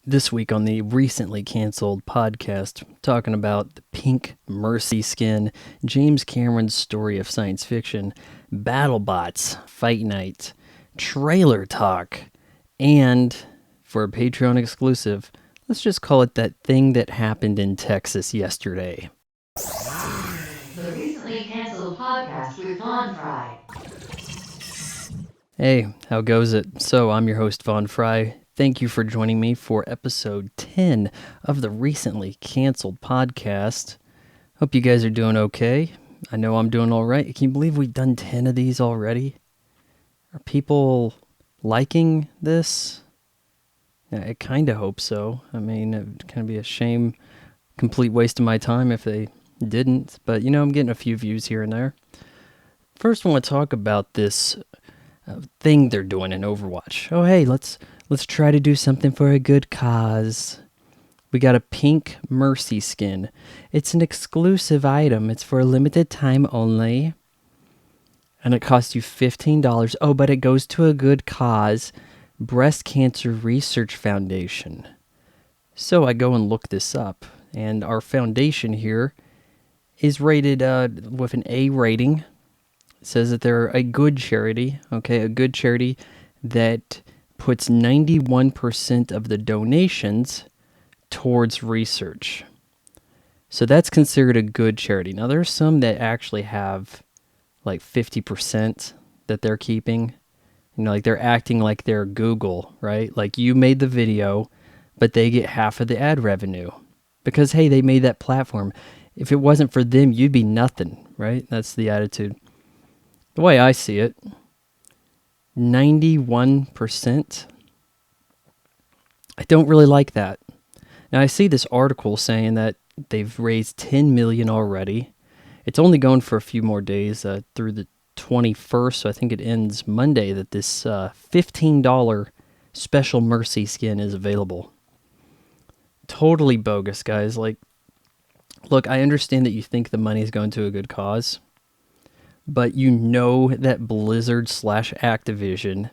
This week on the recently canceled podcast, talking about the pink mercy skin, James Cameron's story of science fiction, Battlebots, Fight Night, trailer talk, and for a Patreon exclusive, let's just call it that thing that happened in Texas yesterday. The recently canceled podcast with Von Fry. Hey, how goes it? So, I'm your host, Von Fry. Thank you for joining me for episode 10 of the recently canceled podcast. Hope you guys are doing okay. I know I'm doing all right. Can you believe we've done 10 of these already? Are people liking this? Yeah, I kind of hope so. I mean, it'd kind of be a shame, complete waste of my time if they didn't. But, I'm getting a few views here and there. First, I want to talk about this thing they're doing in Overwatch. Oh, hey, let's try to do something for a good cause. We got a pink mercy skin. It's an exclusive item. It's for a limited time only. And it costs you $15. Oh, but it goes to a good cause. Breast Cancer Research Foundation. So I go and look this up. And our foundation here is rated with an A rating. It says that they're a good charity, okay, a good charity that puts 91% of the donations towards research. So that's considered a good charity. Now, there's some that actually have like 50% that they're keeping. Like they're acting like they're Google, right? Like you made the video, but they get half of the ad revenue. Because, hey, they made that platform. If it wasn't for them, you'd be nothing, right? That's the attitude. The way I see it, 91%. I don't really like that. Now I see this article saying that they've raised $10 million already. It's only going for a few more days through the 21st, so I think it ends Monday that this $15 special mercy skin is available. Totally bogus, guys. Like, look, I understand that you think the money is going to a good cause. But you know that Blizzard/Activision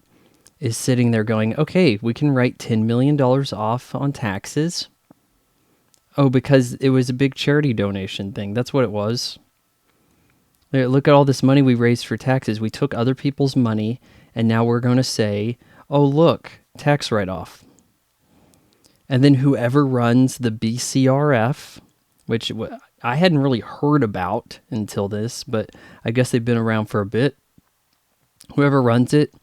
is sitting there going, okay, we can write $10 million off on taxes. Oh, because it was a big charity donation thing. That's what it was. Look at all this money we raised for taxes. We took other people's money, and now we're going to say, oh, look, tax write-off. And then whoever runs the BCRF, which I hadn't really heard about until this, but I guess they've been around for a bit. Whoever runs it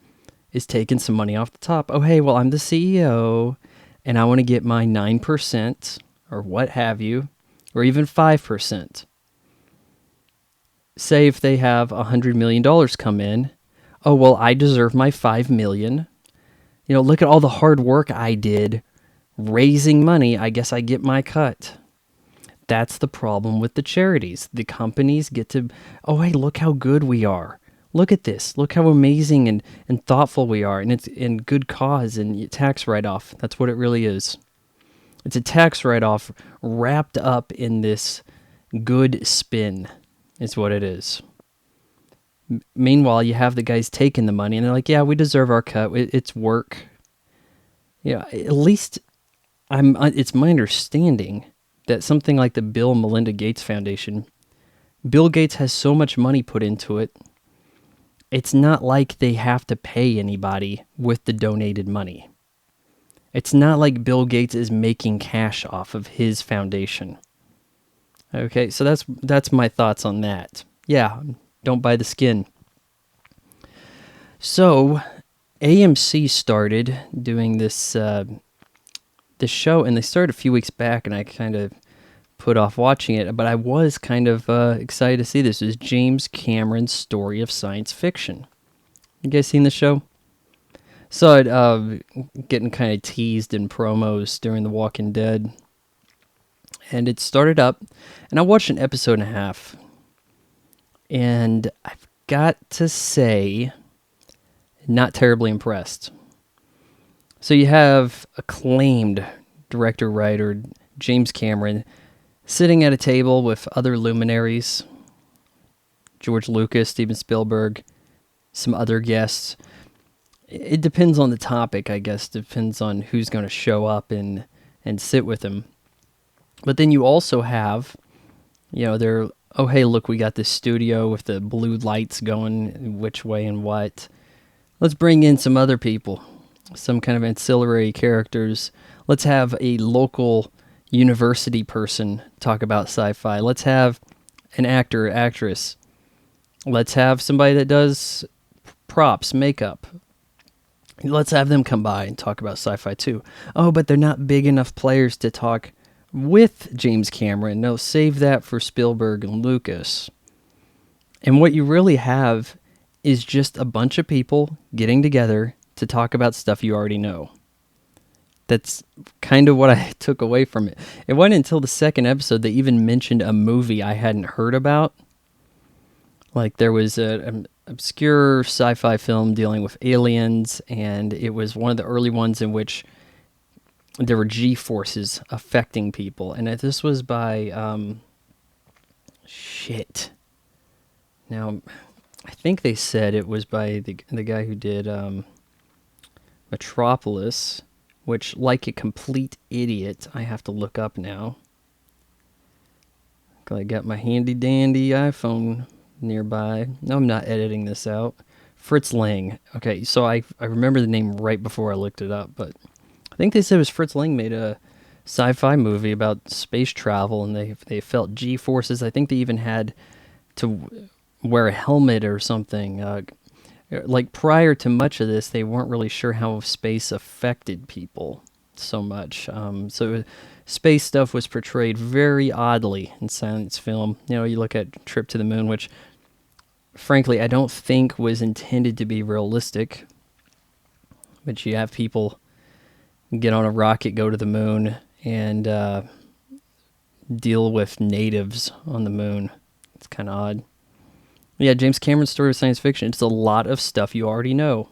is taking some money off the top. Oh, hey, well, I'm the CEO, and I want to get my 9% or what have you, or even 5%. Say if they have $100 million come in, oh, well, I deserve my $5 million. Look at all the hard work I did raising money. I guess I get my cut. That's the problem with the charities. The companies get to, oh, hey, look how good we are. Look at this. Look how amazing and thoughtful we are. And it's in good cause and tax write-off. That's what it really is. It's a tax write-off wrapped up in this good spin is what it is. Meanwhile, you have the guys taking the money and they're like, yeah, we deserve our cut. It's work. At least it's my understanding that something like the Bill and Melinda Gates Foundation, Bill Gates has so much money put into it, it's not like they have to pay anybody with the donated money. It's not like Bill Gates is making cash off of his foundation. Okay, so that's my thoughts on that. Yeah, don't buy the skin. So, AMC started doing this show, and they started a few weeks back, and I kind of put off watching it, but I was kind of excited to see this. It was James Cameron's story of science fiction. You guys seen the show? Saw it getting kind of teased in promos during The Walking Dead, and it started up, and I watched an episode and a half, and I've got to say, not terribly impressed. So you have acclaimed director-writer James Cameron sitting at a table with other luminaries, George Lucas, Steven Spielberg, some other guests. It depends on the topic, I guess. Depends on who's going to show up and and sit with them. But then you also have, they're, oh, hey, look, we got this studio with the blue lights going which way and what. Let's bring in some other people, some kind of ancillary characters. Let's have a local university person talk about sci-fi. Let's have an actor, actress. Let's have somebody that does props, makeup. Let's have them come by and talk about sci-fi too. Oh, but they're not big enough players to talk with James Cameron. No, save that for Spielberg and Lucas. And what you really have is just a bunch of people getting together to talk about stuff you already know. That's kind of what I took away from it. It wasn't until the second episode they even mentioned a movie I hadn't heard about. Like there was an obscure sci-fi film dealing with aliens, and it was one of the early ones in which there were G-forces affecting people. And this was by, Now, I think they said it was by the guy who did Metropolis, which, like a complete idiot, I have to look up now. I got my handy-dandy iPhone nearby. No, I'm not editing this out. Fritz Lang. Okay, so I remember the name right before I looked it up, but I think they said it was Fritz Lang made a sci-fi movie about space travel, and they felt G-forces. I think they even had to wear a helmet or something. Like prior to much of this, they weren't really sure how space affected people so much. So space stuff was portrayed very oddly in science film. You look at Trip to the Moon, which frankly I don't think was intended to be realistic. But you have people get on a rocket, go to the moon, and deal with natives on the moon. It's kind of odd. Yeah, James Cameron's story of science fiction. It's a lot of stuff you already know.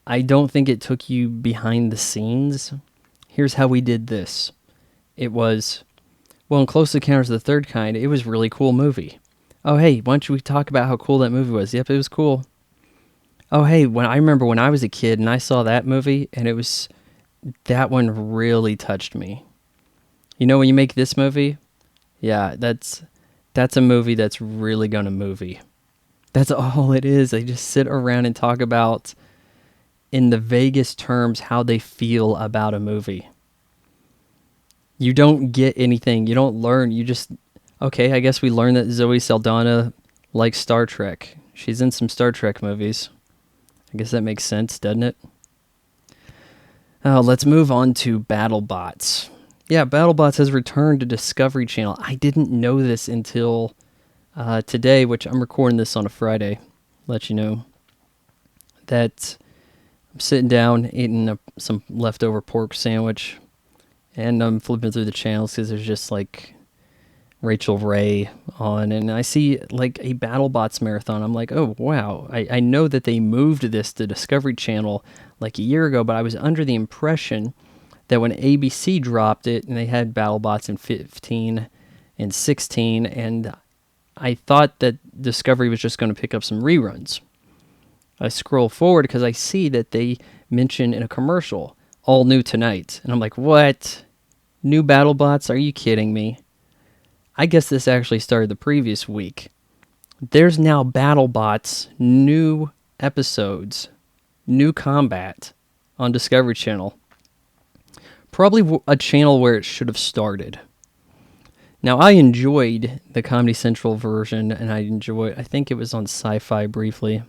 I don't think it took you behind the scenes. Here's how we did this. It was, in Close Encounters of the Third Kind, it was a really cool movie. Oh, hey, why don't we talk about how cool that movie was? Yep, it was cool. Oh, hey, I remember when I was a kid and I saw that movie, and that one really touched me. When you make this movie, yeah, that's a movie that's really gonna movie. That's all it is. They just sit around and talk about, in the vaguest terms, how they feel about a movie. You don't get anything. You don't learn. You just, okay, I guess we learned that Zoe Saldana likes Star Trek. She's in some Star Trek movies. I guess that makes sense, doesn't it? Let's move on to Battlebots. Yeah, Battlebots has returned to Discovery Channel. I didn't know this until today, which I'm recording this on a Friday. Let you know that I'm sitting down eating some leftover pork sandwich, and I'm flipping through the channels because there's just like Rachel Ray on, and I see like a Battlebots marathon. I'm like, oh wow, I know that they moved this to Discovery Channel like a year ago, but I was under the impression that when ABC dropped it and they had Battlebots in 15 and 16, and I thought that Discovery was just going to pick up some reruns. I scroll forward because I see that they mention in a commercial, all new tonight. And I'm like, what? New Battlebots? Are you kidding me? I guess this actually started the previous week. There's now Battlebots, new episodes, new combat on Discovery Channel. Probably a channel where it should have started. Now, I enjoyed the Comedy Central version, and I think it was on Sci-Fi briefly.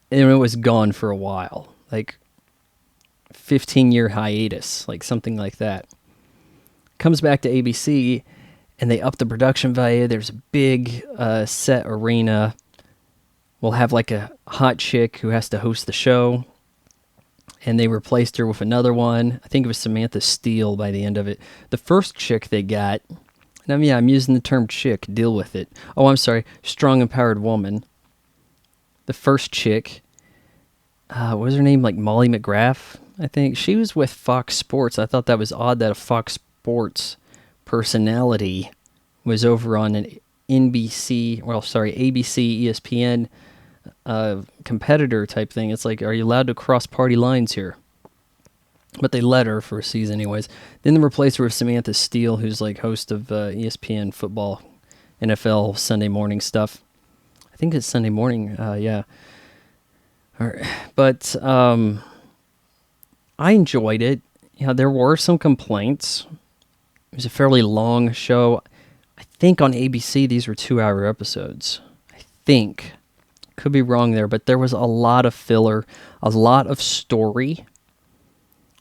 And it was gone for a while, like 15-year hiatus, like something like that. Comes back to ABC, and they up the production value. There's a big set arena. We'll have like a hot chick who has to host the show. And they replaced her with another one. I think it was Samantha Steele by the end of it. The first chick they got, and I'm using the term chick, deal with it. Oh, I'm sorry, strong, empowered woman. The first chick, what was her name? Like Molly McGrath, I think. She was with Fox Sports. I thought that was odd that a Fox Sports personality was over on an ABC, ABC, ESPN competitor type thing. It's like, are you allowed to cross party lines here? but they let her for a season anyways. Then they replaced her with Samantha Steele, who's like host of ESPN football, NFL Sunday morning stuff. I think it's Sunday morning. Yeah. But I enjoyed it. There were some complaints. It was a fairly long show. I think on ABC these were 2-hour episodes. I think. Could be wrong there, but there was a lot of filler, a lot of story,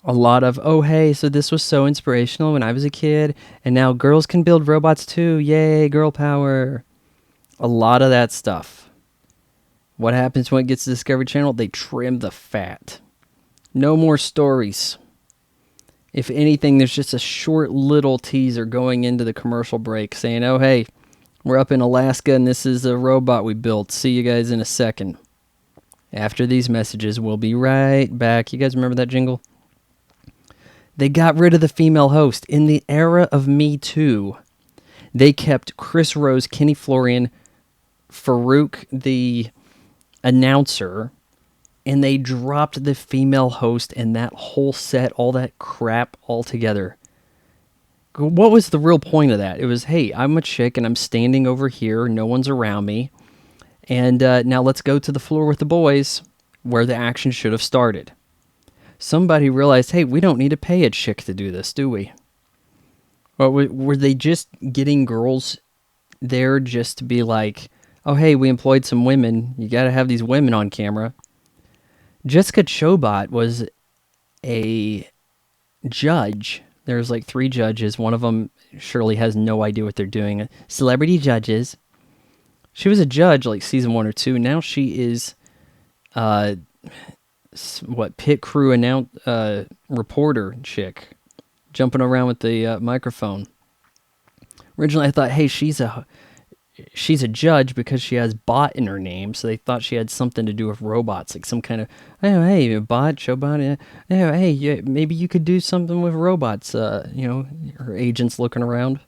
a lot of, oh, hey, so this was so inspirational when I was a kid, and now girls can build robots too. Yay, girl power. A lot of that stuff. What happens when it gets to Discovery Channel? They trim the fat. No more stories. If anything, there's just a short little teaser going into the commercial break saying, oh, hey, we're up in Alaska and this is a robot we built. See you guys in a second. After these messages, we'll be right back. You guys remember that jingle? They got rid of the female host. In the era of Me Too, they kept Chris Rose, Kenny Florian, Farouk, the announcer, and they dropped the female host and that whole set, all that crap altogether. What was the real point of that? It was, hey, I'm a chick and I'm standing over here. No one's around me. And now let's go to the floor with the boys where the action should have started. Somebody realized, hey, we don't need to pay a chick to do this, do we? Or were they just getting girls there just to be like, oh, hey, we employed some women. You got to have these women on camera. Jessica Chobot was a judge. There's like 3 judges. One of them surely has no idea what they're doing. Celebrity judges. She was a judge like season 1 or 2. Now she is, pit crew reporter chick, jumping around with the microphone. Originally, I thought, hey, she's a judge because she has bot in her name, so they thought she had something to do with robots, like some kind of, oh, hey, bot, showbot, hey, yeah, maybe you could do something with robots, her agent's looking around.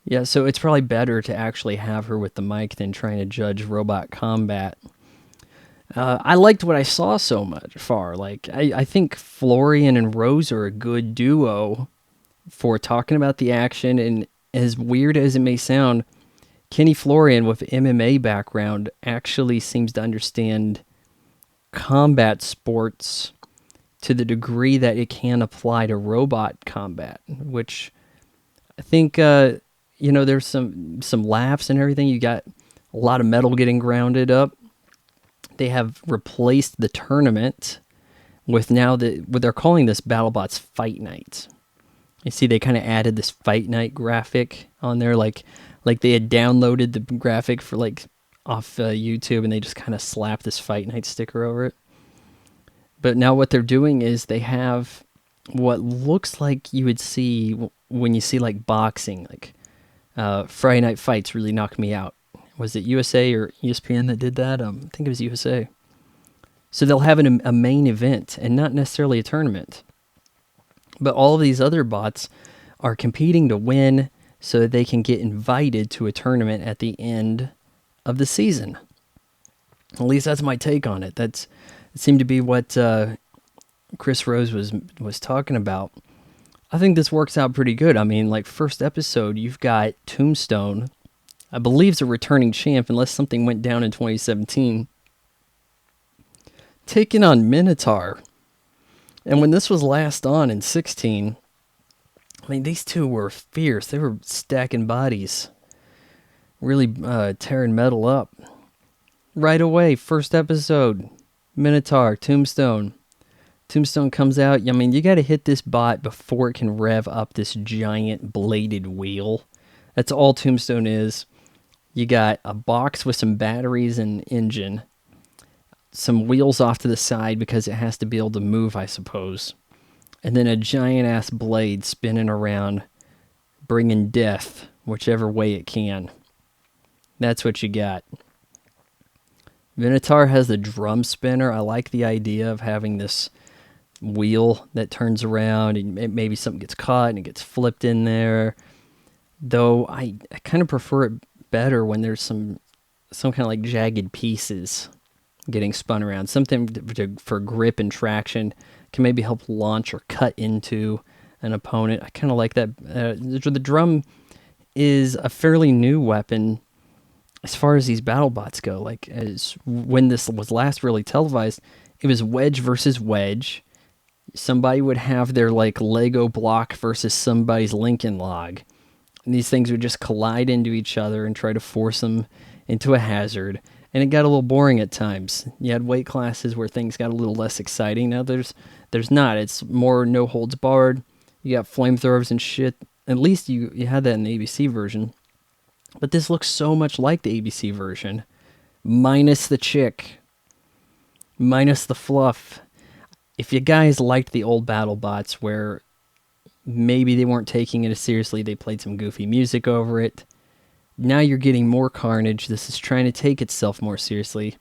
Yeah, so it's probably better to actually have her with the mic than trying to judge robot combat. I liked what I saw so much far. Like, I think Florian and Rose are a good duo for talking about the action, and as weird as it may sound, Kenny Florian with MMA background actually seems to understand combat sports to the degree that it can apply to robot combat, which I think, there's some laughs and everything. You got a lot of metal getting grounded up. They have replaced the tournament with now what they're calling this Battlebots Fight Night. You see, they kind of added this Fight Night graphic on there, like they had downloaded the graphic for off YouTube, and they just kind of slapped this Fight Night sticker over it. But now what they're doing is they have what looks like you would see when you see like boxing, like Friday Night Fights really knocked me out. Was it USA or ESPN that did that? I think it was USA. So they'll have a main event and not necessarily a tournament. But all of these other bots are competing to win so that they can get invited to a tournament at the end of the season. At least that's my take on it. It seemed to be what Chris Rose was talking about. I think this works out pretty good. I mean, like, first episode, you've got Tombstone, I believe is a returning champ unless something went down in 2017, taking on Minotaur. And when this was last on in 16, I mean, these two were fierce. They were stacking bodies, really tearing metal up. Right away, first episode, Minotaur, Tombstone. Tombstone comes out. I mean, you got to hit this bot before it can rev up this giant bladed wheel. That's all Tombstone is. You got a box with some batteries and engine. Some wheels off to the side because it has to be able to move, I suppose. And then a giant-ass blade spinning around, bringing death whichever way it can. That's what you got. Minotaur has the drum spinner. I like the idea of having this wheel that turns around and maybe something gets caught and it gets flipped in there. Though I kind of prefer it better when there's some kind of like jagged pieces getting spun around. Something for grip and traction. can maybe help launch or cut into an opponent. I kind of like that. The drum is a fairly new weapon as far as these BattleBots go. Like, as when this was last really televised, it was wedge versus wedge. Somebody would have their like Lego block versus somebody's Lincoln log. And these things would just collide into each other and try to force them into a hazard. And it got a little boring at times. You had weight classes where things got a little less exciting. Now there's not. It's more no holds barred. You got flamethrowers and shit. At least you had that in the ABC version. But this looks so much like the ABC version. Minus the chick. Minus the fluff. If you guys liked the old BattleBots where maybe they weren't taking it as seriously, they played some goofy music over it, now you're getting more carnage. This is trying to take itself more seriously.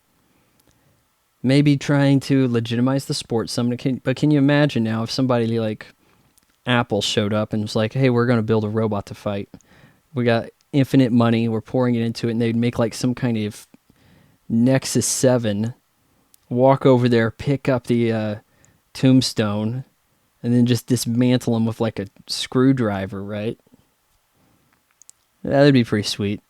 Maybe trying to legitimize the sport some, but can you imagine now if somebody like Apple showed up and was like, hey, we're going to build a robot to fight. We got infinite money, we're pouring it into it, and they'd make like some kind of Nexus 7, walk over there, pick up the tombstone, and then just dismantle them with like a screwdriver, right? That'd be pretty sweet.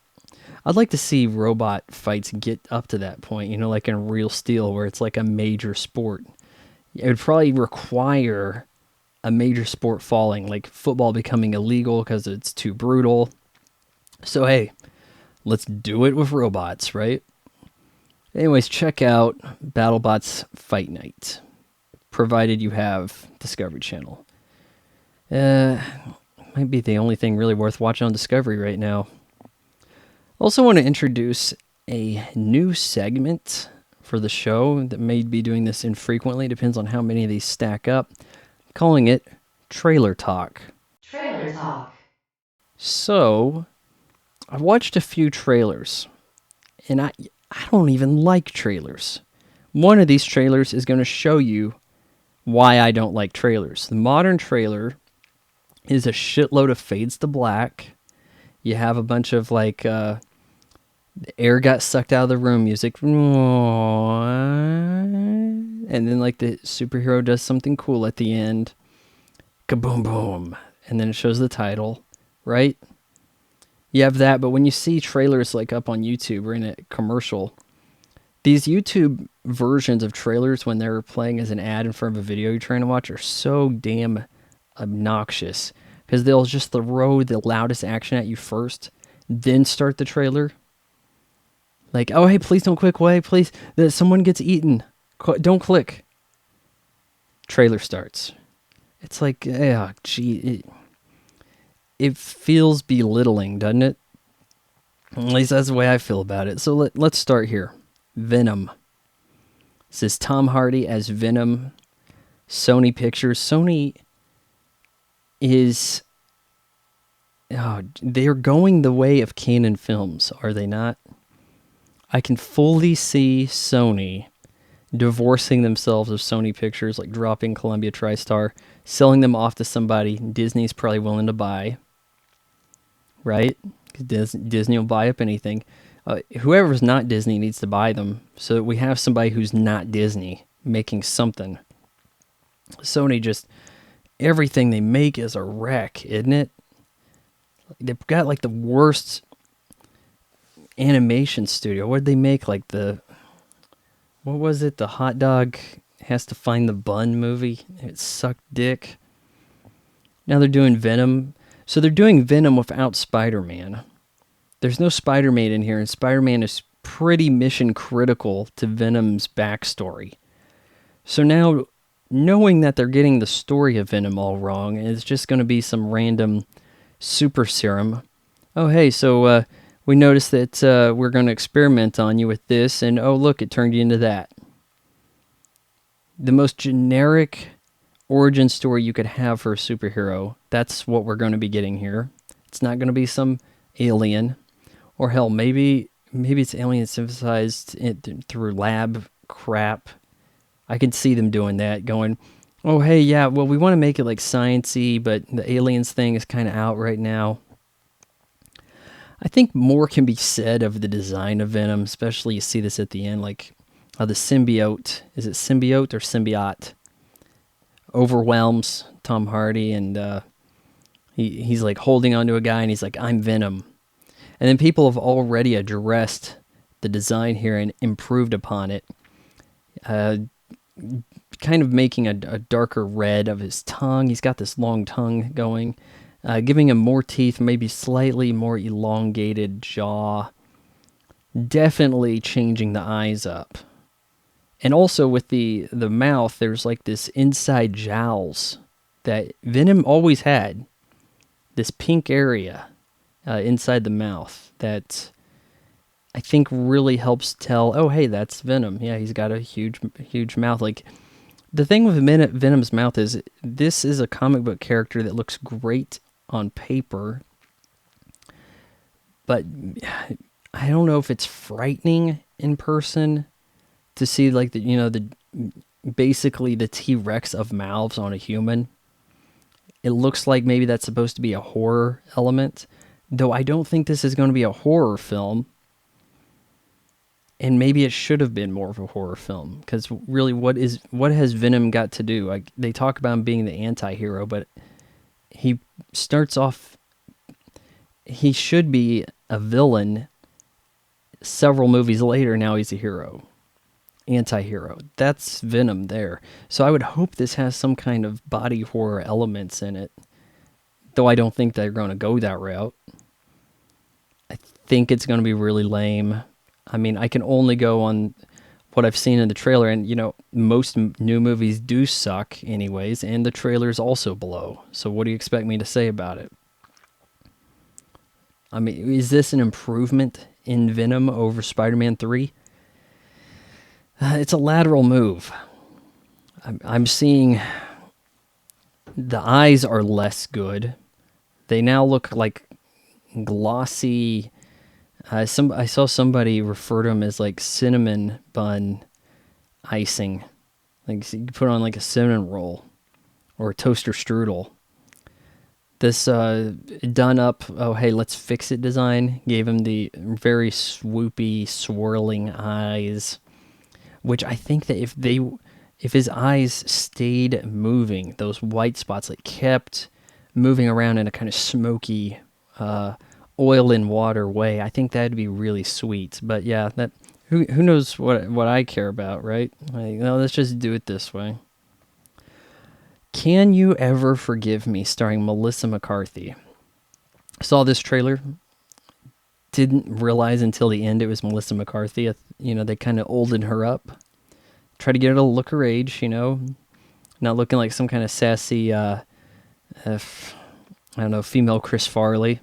I'd like to see robot fights get up to that point, you know, like in Real Steel, where it's like a major sport. It would probably require a major sport falling, like football becoming illegal because it's too brutal. So, hey, let's do it with robots, right? Anyways, check out BattleBots Fight Night, provided you have Discovery Channel. Might be the only thing really worth watching on Discovery right now. Also want to introduce a new segment for the show that may be doing this infrequently. Depends on how many of these stack up. I'm calling it Trailer Talk. Trailer Talk. So, I've watched a few trailers, and I don't even like trailers. One of these trailers is going to show you why I don't like trailers. The modern trailer is a shitload of fades to black. You have a bunch of like the air got sucked out of the room music, and then like the superhero does something cool at the end, kaboom boom, and then it shows the title, right? You have that, but when you see trailers like up on YouTube or in a commercial, these YouTube versions of trailers when they're playing as an ad in front of a video you're trying to watch are so damn obnoxious, because they'll just throw the loudest action at you first, then start the trailer. Like, oh, hey, please don't click away, please. Someone gets eaten. Don't click. Trailer starts. It's like, yeah, gee, it feels belittling, doesn't it? At least that's the way I feel about it. So let's start here. Venom. This is Tom Hardy as Venom. Sony Pictures. Sony is... Oh, they're going the way of Canon Films, are they not? I can fully see Sony divorcing themselves of Sony Pictures, like dropping Columbia TriStar, selling them off to somebody Disney's probably willing to buy, right? Disney will buy up anything. Whoever's not Disney needs to buy them, so that we have somebody who's not Disney making something. Sony just, everything they make is a wreck, isn't it? They've got like the worst animation studio. What did they make? Like what was it? The hot dog has to find the bun movie. It sucked dick. Now they're doing Venom. So they're doing Venom without Spider-Man. There's no Spider-Man in here, and Spider-Man is pretty mission critical to Venom's backstory. So now, knowing that they're getting the story of Venom all wrong, it's just going to be some random super serum. Oh, hey, so we noticed that we're going to experiment on you with this, and oh, look, it turned you into that. The most generic origin story you could have for a superhero, that's what we're going to be getting here. It's not going to be some alien, or hell, maybe it's alien synthesized through lab crap. I could see them doing that, going, oh, hey, yeah, well, we want to make it like science-y, but the aliens thing is kind of out right now. I think more can be said of the design of Venom, especially you see this at the end, like the symbiote. Is it symbiote or symbiote? overwhelms Tom Hardy, and he's like holding onto a guy, and he's like, "I'm Venom." And then people have already addressed the design here and improved upon it, uh, kind of making a darker red of his tongue. He's got this long tongue going, giving him more teeth, maybe slightly more elongated jaw. Definitely changing the eyes up. And also with the mouth, there's like this inside jowls that Venom always had. This pink area inside the mouth that I think really helps tell, oh, hey, that's Venom. Yeah, he's got a huge mouth. Like, the thing with Venom's mouth is this is a comic book character that looks great on paper, but I don't know if it's frightening in person to see, like, the basically the T-Rex of mouths on a human. It looks like maybe that's supposed to be a horror element, though I don't think this is going to be a horror film. And maybe it should have been more of a horror film, because really, what has Venom got to do? Like, they talk about him being the anti-hero, but he starts off, he should be a villain. Several movies later, now he's a hero, anti-hero. That's Venom there. So I would hope this has some kind of body horror elements in it, though I don't think they're going to go that route. I think it's going to be really lame. I mean, I can only go on what I've seen in the trailer, and, most new movies do suck anyways, and the trailer's also below. So what do you expect me to say about it? I mean, is this an improvement in Venom over Spider-Man 3? It's a lateral move. I'm seeing the eyes are less good. They now look like glossy. I saw somebody refer to them as like cinnamon bun icing. Like, you put on like a cinnamon roll or a toaster strudel. This done up, oh hey, let's fix it design gave him the very swoopy, swirling eyes, which I think that if his eyes stayed moving, those white spots like kept moving around in a kind of smoky, oil and water way, I think that'd be really sweet. But yeah, that who knows what I care about, right? Like, no, let's just do it this way. Can You Ever Forgive Me, starring Melissa McCarthy. Saw this trailer. Didn't realize until the end it was Melissa McCarthy. They kind of olden her up. Try to get her to look her age, not looking like some kind of sassy, I don't know, female Chris Farley.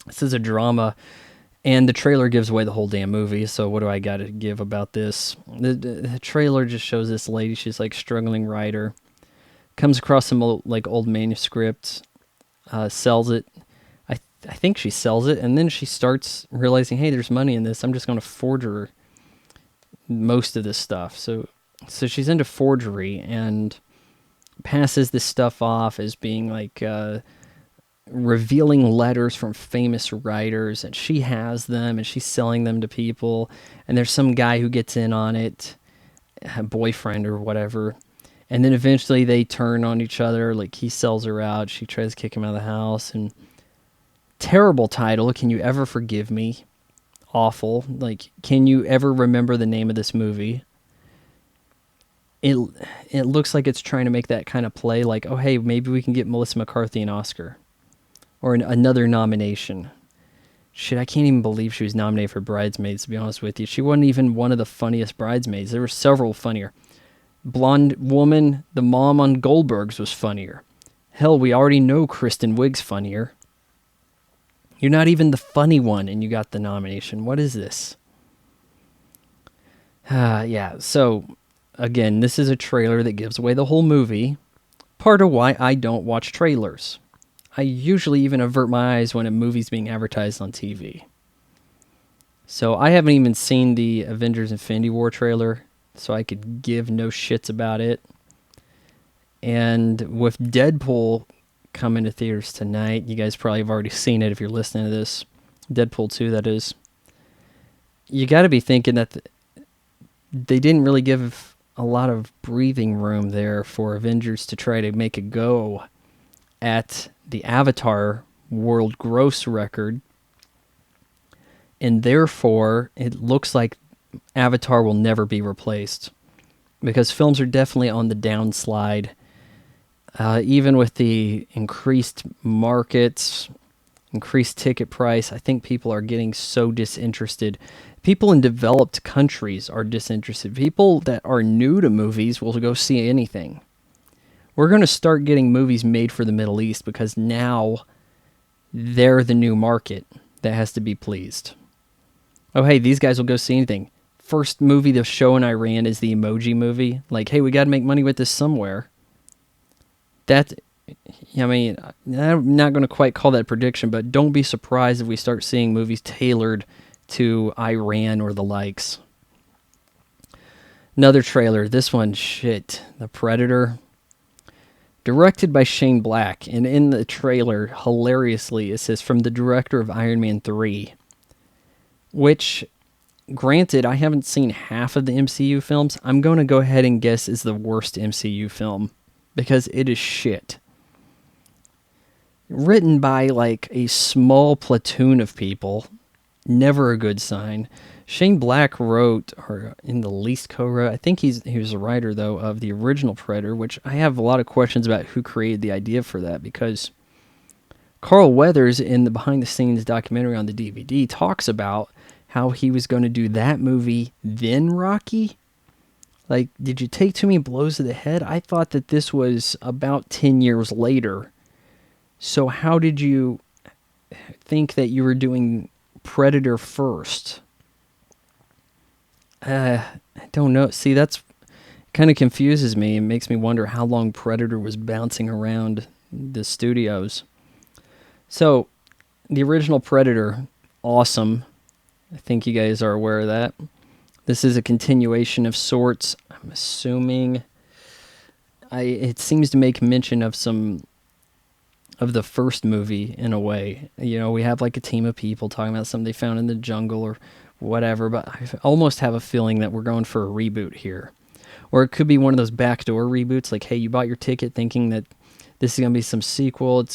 This is a drama, and the trailer gives away the whole damn movie, so what do I got to give about this? The trailer just shows this lady, she's like struggling writer, comes across some old manuscript, sells it. I think she sells it, and then she starts realizing, hey, there's money in this, I'm just going to forge her most of this stuff. So she's into forgery and passes this stuff off as being like revealing letters from famous writers, and she has them and she's selling them to people, and there's some guy who gets in on it, a boyfriend or whatever, and then eventually they turn on each other. Like, he sells her out, she tries to kick him out of the house. And terrible title, Can You Ever Forgive Me? Awful. Like, can you ever remember the name of this movie? It looks like it's trying to make that kind of play, like, oh hey, maybe we can get Melissa McCarthy an Oscar or another nomination. Shit, I can't even believe she was nominated for Bridesmaids, to be honest with you. She wasn't even one of the funniest bridesmaids. There were several funnier. Blonde woman, the mom on Goldberg's, was funnier. Hell, we already know Kristen Wiig's funnier. You're not even the funny one, and you got the nomination. What is this? Yeah, so, again, this is a trailer that gives away the whole movie. Part of why I don't watch trailers. I usually even avert my eyes when a movie's being advertised on TV. So I haven't even seen the Avengers Infinity War trailer, so I could give no shits about it. And with Deadpool coming to theaters tonight, you guys probably have already seen it if you're listening to this. Deadpool 2, that is. You got to be thinking that they didn't really give a lot of breathing room there for Avengers to try to make a go at the Avatar world gross record. And therefore, it looks like Avatar will never be replaced because films are definitely on the downslide. Even with the increased markets, increased ticket price, I think people are getting so disinterested. People in developed countries are disinterested. People that are new to movies will go see anything. We're going to start getting movies made for the Middle East because now they're the new market that has to be pleased. Oh, hey, these guys will go see anything. First movie the show in Iran is the Emoji Movie. Like, hey, we got to make money with this somewhere. That, I mean, I'm not going to quite call that a prediction, but don't be surprised if we start seeing movies tailored to Iran or the likes. Another trailer. This one, shit. The Predator. Directed by Shane Black. And in the trailer, hilariously, it says, from the director of Iron Man 3. Which, granted, I haven't seen half of the MCU films. I'm going to go ahead and guess is the worst MCU film. Because it is shit. Written by, like, a small platoon of people. Never a good sign. Shane Black wrote, or in the least co-wrote, I think he was a writer, though, of the original Predator, which I have a lot of questions about who created the idea for that, because Carl Weathers, in the behind-the-scenes documentary on the DVD, talks about how he was going to do that movie, then Rocky. Like, did you take too many blows to the head? I thought that this was about 10 years later. So how did you think that you were doing Predator first? I don't know. See, that's kind of confuses me. It makes me wonder how long Predator was bouncing around the studios. So, the original Predator, awesome. I think you guys are aware of that. This is a continuation of sorts. I'm assuming. It seems to make mention of some of the first movie in a way. You know, we have like a team of people talking about something they found in the jungle or whatever, but I almost have a feeling that we're going for a reboot here. Or it could be one of those backdoor reboots, like, hey, you bought your ticket thinking that this is going to be some sequel.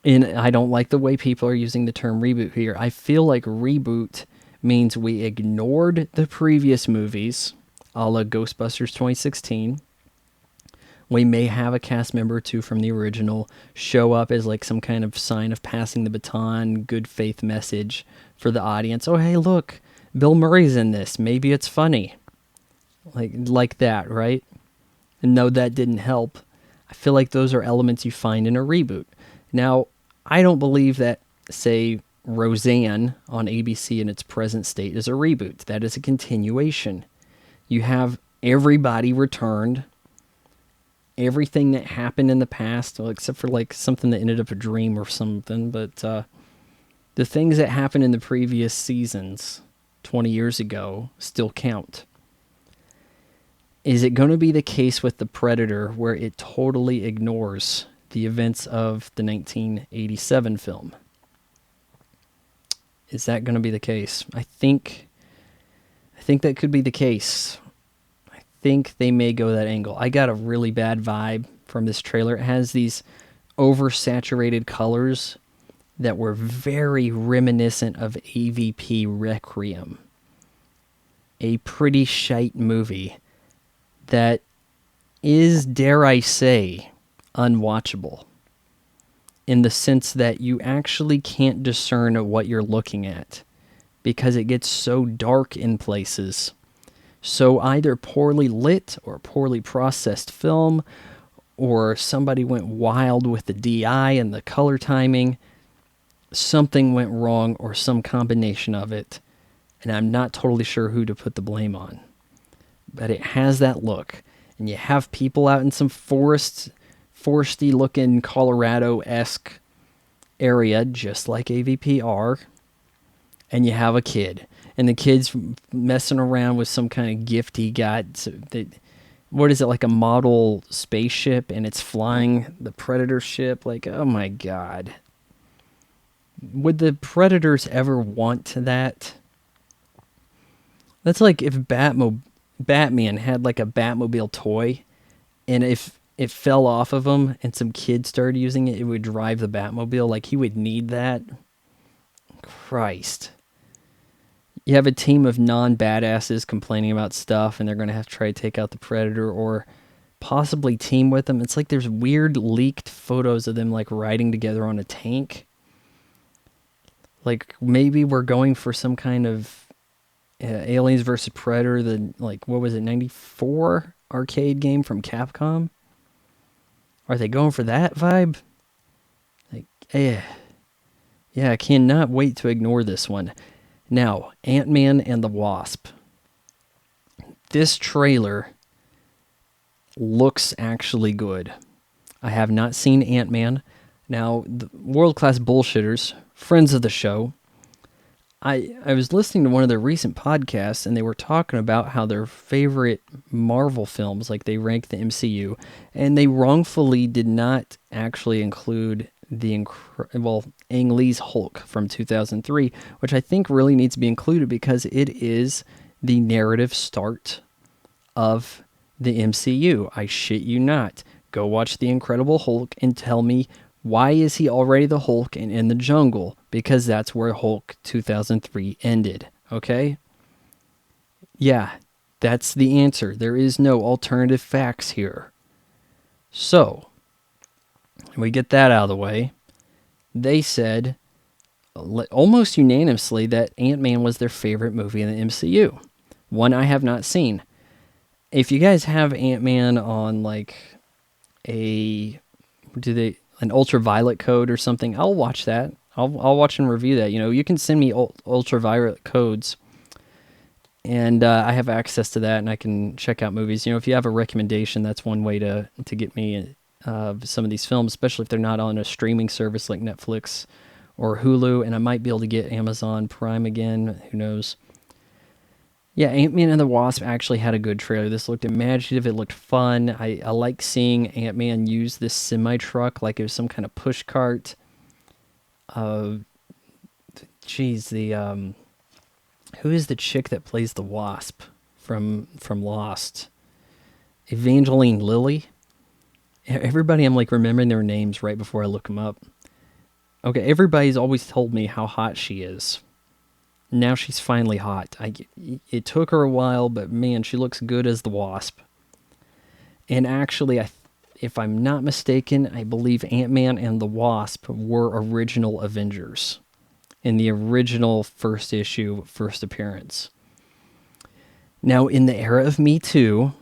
And I don't like the way people are using the term reboot here. I feel like reboot means we ignored the previous movies, a la Ghostbusters 2016. We may have a cast member or two from the original show up as like some kind of sign of passing the baton, good faith message for the audience. Oh, hey, look, Bill Murray's in this. Maybe it's funny. Like that, right? And no, that didn't help. I feel like those are elements you find in a reboot. Now, I don't believe that, say, Roseanne on ABC in its present state is a reboot. That is a continuation. You have everybody returned. Everything that happened in the past, well, except for like something that ended up a dream or something, but the things that happened in the previous seasons 20 years ago still count. Is it going to be the case with The Predator where it totally ignores the events of the 1987 film? Is that going to be the case? I think that could be the case. I think they may go that angle. I got a really bad vibe from this trailer. It has these oversaturated colors that were very reminiscent of AVP Requiem. A pretty shite movie that is, dare I say, unwatchable. In the sense that you actually can't discern what you're looking at because it gets so dark in places. So either poorly lit or poorly processed film, or somebody went wild with the DI and the color timing. Something went wrong or some combination of it. And I'm not totally sure who to put the blame on. But it has that look. And you have people out in some foresty looking Colorado-esque area, just like AVPR, and you have a kid, and the kid's messing around with some kind of gift he got. What is it, like a model spaceship, and it's flying the Predator ship? Like, oh my god. Would the Predators ever want that? That's like if Batman had like a Batmobile toy, and if it fell off of him and some kid started using it, it would drive the Batmobile. Like, he would need that. Christ. You have a team of non-badasses complaining about stuff, and they're going to have to try to take out the Predator or possibly team with them. It's like there's weird leaked photos of them like riding together on a tank. Like, maybe we're going for some kind of Aliens versus Predator, the, like, what was it, 94 arcade game from Capcom? Are they going for that vibe? Like, yeah, I cannot wait to ignore this one. Now, Ant-Man and the Wasp. This trailer looks actually good. I have not seen Ant-Man. Now, the world-class bullshitters, friends of the show, I was listening to one of their recent podcasts, and they were talking about how their favorite Marvel films, like they rank the MCU, and they wrongfully did not actually include Ang Lee's Hulk from 2003, which I think really needs to be included because it is the narrative start of the MCU. I shit you not. Go watch The Incredible Hulk and tell me, why is he already the Hulk and in the jungle? Because that's where Hulk 2003 ended, okay? Yeah, that's the answer. There is no alternative facts here. So, we get that out of the way. They said almost unanimously that Ant-Man was their favorite movie in the MCU. One I have not seen. If you guys have Ant-Man on like an ultraviolet code or something, I'll watch that. I'll watch and review that. You know, you can send me ultraviolet codes, and I have access to that, and I can check out movies. You know, if you have a recommendation, that's one way to get me some of these films, especially if they're not on a streaming service like Netflix or Hulu, and I might be able to get Amazon Prime again. Who knows? Yeah, Ant-Man and the Wasp actually had a good trailer. This looked imaginative. It looked fun. I like seeing Ant-Man use this semi-truck like it was some kind of push cart. Who is the chick that plays the Wasp from Lost? Evangeline Lilly? Everybody, I'm like remembering their names right before I look them up. Okay, everybody's always told me how hot she is. Now she's finally hot. It took her a while, but man, she looks good as the Wasp. And actually, if I'm not mistaken, I believe Ant-Man and the Wasp were original Avengers in the original first issue, first appearance. Now, in the era of Me Too,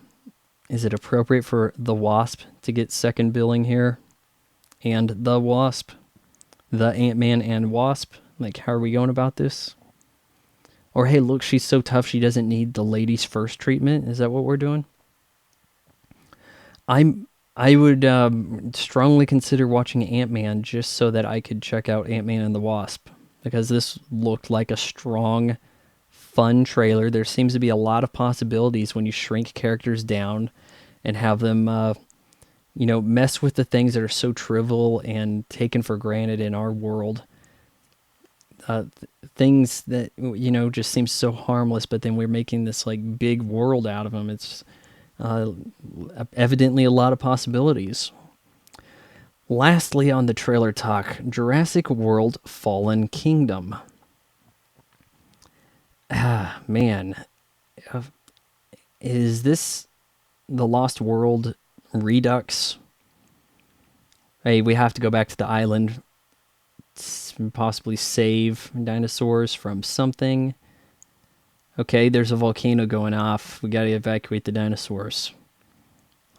is it appropriate for the Wasp to get second billing here? And the Wasp? The Ant-Man and Wasp? Like, how are we going about this? Or, hey, look, she's so tough she doesn't need the ladies first treatment. Is that what we're doing? I would strongly consider watching Ant-Man just so that I could check out Ant-Man and the Wasp. Because this looked like a strong, fun trailer. There seems to be a lot of possibilities when you shrink characters down and have them, mess with the things that are so trivial and taken for granted in our world. Things that, just seem so harmless, but then we're making this like big world out of them. It's evidently a lot of possibilities. Lastly, on the trailer talk, Jurassic World Fallen Kingdom. Man. Is this the Lost World Redux? Hey, we have to go back to the island, possibly save dinosaurs from something. Okay, there's a volcano going off. We gotta evacuate the dinosaurs.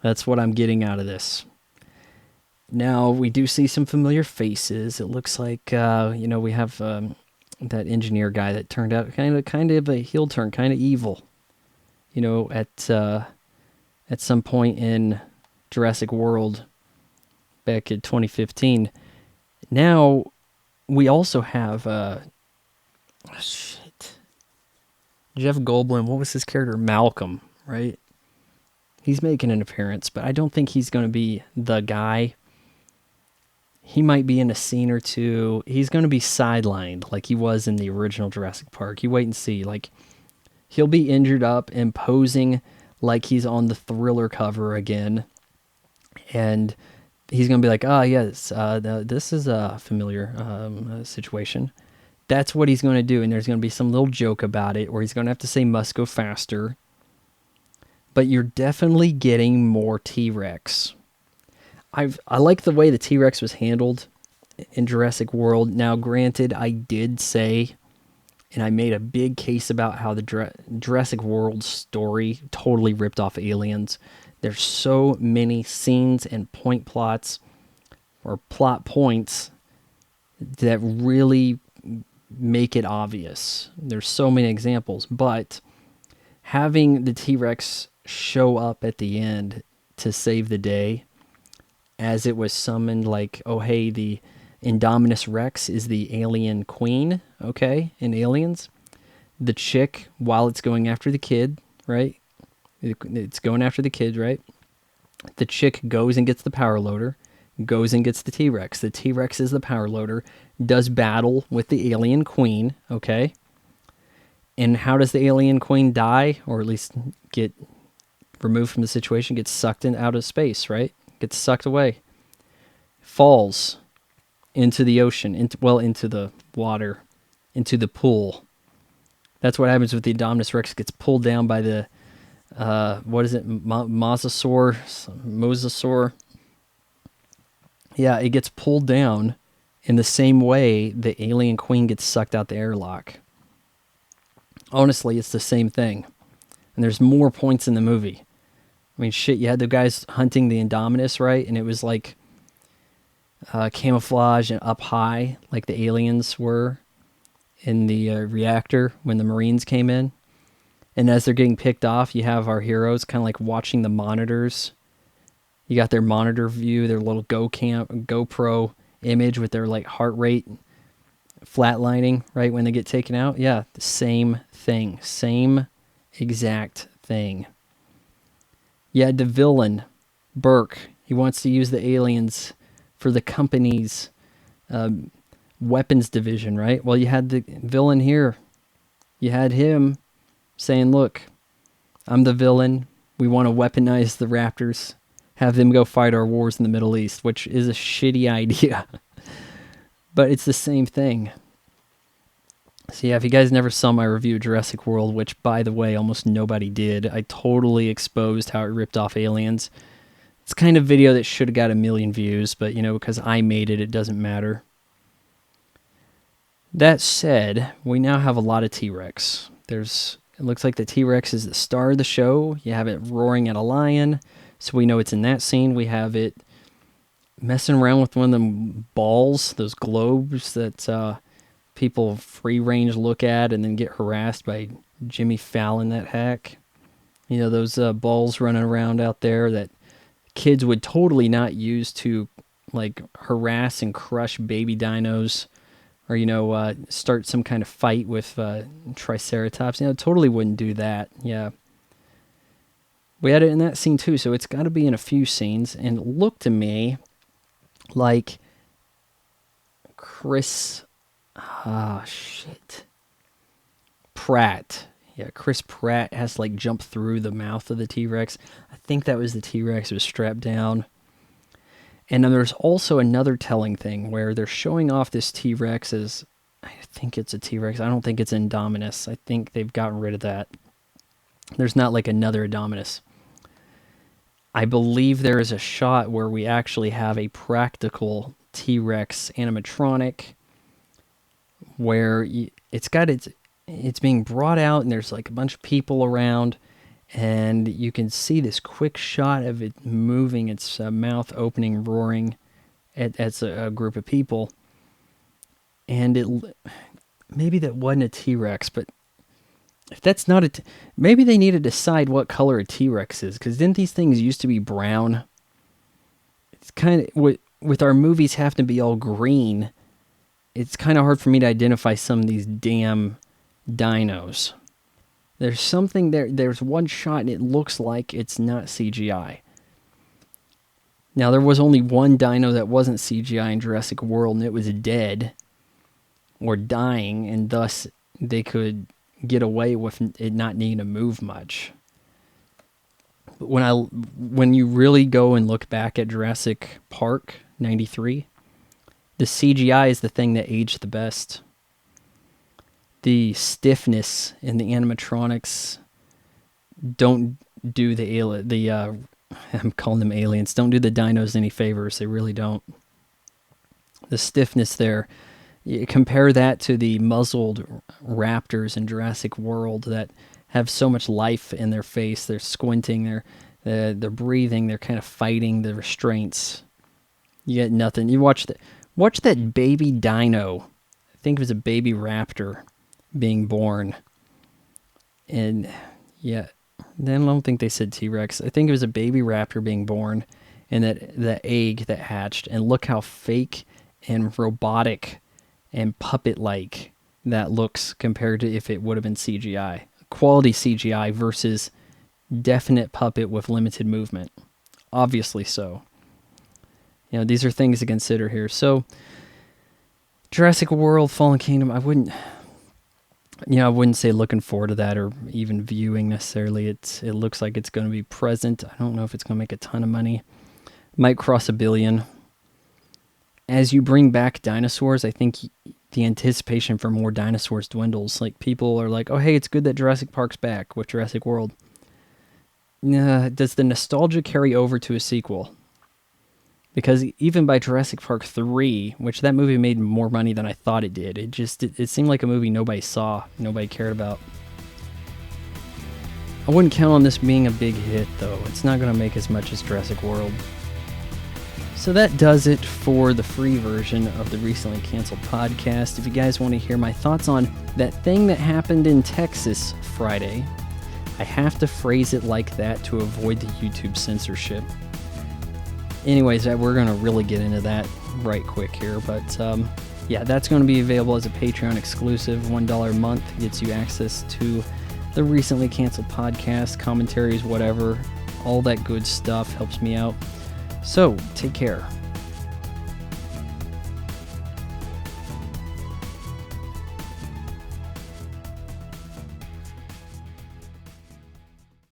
That's what I'm getting out of this. Now, we do see some familiar faces. It looks like, we have that engineer guy that turned out kind of a heel turn, kind of evil. At some point in Jurassic World back in 2015. Now, we also have, Jeff Goldblum, what was his character? Malcolm, right? He's making an appearance, but I don't think he's going to be the guy. He might be in a scene or two. He's going to be sidelined like he was in the original Jurassic Park. You wait and see. Like, He'll be injured up and posing like he's on the Thriller cover again. And he's going to be like, oh, yes, this is a familiar situation. That's what he's going to do. And there's going to be some little joke about it, or he's going to have to say must go faster. But you're definitely getting more T-Rex. I like the way the T-Rex was handled in Jurassic World. Now, granted, I did say, and I made a big case about how the Jurassic World story totally ripped off Aliens. There's so many scenes and point plots or plot points that really make it obvious. There's so many examples, but having the T-Rex show up at the end to save the day, as it was summoned, like, oh, hey, the Indominus Rex is the alien queen, okay, in Aliens. The chick, while it's going after the kid, right? It's going after the kid, right? The chick goes and gets the power loader, goes and gets the T-Rex. The T-Rex is the power loader, does battle with the alien queen, okay? And how does the alien queen die, or at least get removed from the situation, gets sucked out of space, right? Gets sucked away. Falls into the ocean, into the water, into the pool. That's what happens with the Indominus Rex. Gets pulled down by the, what is it, Mosasaur? Yeah, it gets pulled down in the same way the alien queen gets sucked out the airlock. Honestly, it's the same thing. And there's more points in the movie. I mean, shit, you had the guys hunting the Indominus, right? And it was like camouflage and up high, like the aliens were in the reactor when the Marines came in. And as they're getting picked off, you have our heroes kind of like watching the monitors. You got their monitor view, their little GoPro image with their like heart rate flatlining, right, when they get taken out. Yeah, the same thing. Same exact thing. You had the villain, Burke. He wants to use the aliens for the company's weapons division, right? Well, you had the villain here. You had him saying, look, I'm the villain. We want to weaponize the Raptors. Have them go fight our wars in the Middle East, which is a shitty idea. But it's the same thing. So yeah, if you guys never saw my review of Jurassic World, which, by the way, almost nobody did, I totally exposed how it ripped off Aliens. It's kind of video that should have got 1 million views, but, you know, because I made it, it doesn't matter. That said, we now have a lot of T-Rex. It looks like the T-Rex is the star of the show. You have it roaring at a lion, so we know it's in that scene. We have it messing around with one of them balls, those globes that people free range look at and then get harassed by Jimmy Fallon, that hack. You know, those balls running around out there that kids would totally not use to, like, harass and crush baby dinos, or, you know, start some kind of fight with Triceratops. You know, totally wouldn't do that. Yeah. We had it in that scene too, so it's got to be in a few scenes. And it looked to me like Chris Pratt. Yeah, Chris Pratt has to, like, jump through the mouth of the T-Rex. I think that was the T-Rex. It was strapped down. And then there's also another telling thing where they're showing off this T-Rex as, I think it's a T-Rex. I don't think it's Indominus. I think they've gotten rid of that. There's not like another Indominus. I believe there is a shot where we actually have a practical T-Rex animatronic where it's being brought out and there's like a bunch of people around, and you can see this quick shot of it moving, its mouth opening, roaring at a group of people. And maybe that wasn't a T-Rex, but if that's not maybe they need to decide what color a T-Rex is, because didn't these things used to be brown? It's kind of, with our movies having to be all green, it's kind of hard for me to identify some of these damn dinos. There's something there. There's one shot and it looks like it's not CGI. Now, there was only one dino that wasn't CGI in Jurassic World, and it was dead or dying, and thus they could get away with it not needing to move much. But when you really go and look back at Jurassic Park 93, the CGI is the thing that aged the best. The stiffness in the animatronics don't do I'm calling them aliens, don't do the dinos any favors. They really don't. The stiffness there, you compare that to the muzzled raptors in Jurassic World that have so much life in their face. They're squinting, they're breathing, they're kind of fighting the restraints. You get nothing. You watch that baby dino. I think it was a baby raptor being born. And yeah, then I don't think they said T-Rex. I think it was a baby raptor being born, and that egg that hatched. And look how fake and robotic and puppet-like that looks compared to if it would have been CGI. Quality CGI versus definite puppet with limited movement. Obviously so. These are things to consider here. So, Jurassic World, Fallen Kingdom, I wouldn't say looking forward to that or even viewing necessarily. It looks like it's going to be present. I don't know if it's going to make a ton of money. Might cross $1 billion. As you bring back dinosaurs, I think the anticipation for more dinosaurs dwindles. Like, people are like, oh, hey, it's good that Jurassic Park's back with Jurassic World. Does the nostalgia carry over to a sequel? Because even by Jurassic Park 3, which that movie made more money than I thought it did, it seemed like a movie nobody saw, nobody cared about. I wouldn't count on this being a big hit, though. It's not going to make as much as Jurassic World. So that does it for the free version of the recently canceled podcast. If you guys want to hear my thoughts on that thing that happened in Texas Friday, I have to phrase it like that to avoid the YouTube censorship. Anyways, we're going to really get into that right quick here. But that's going to be available as a Patreon exclusive. $1 a month gets you access to the recently canceled podcast, commentaries, whatever. All that good stuff helps me out. So, take care.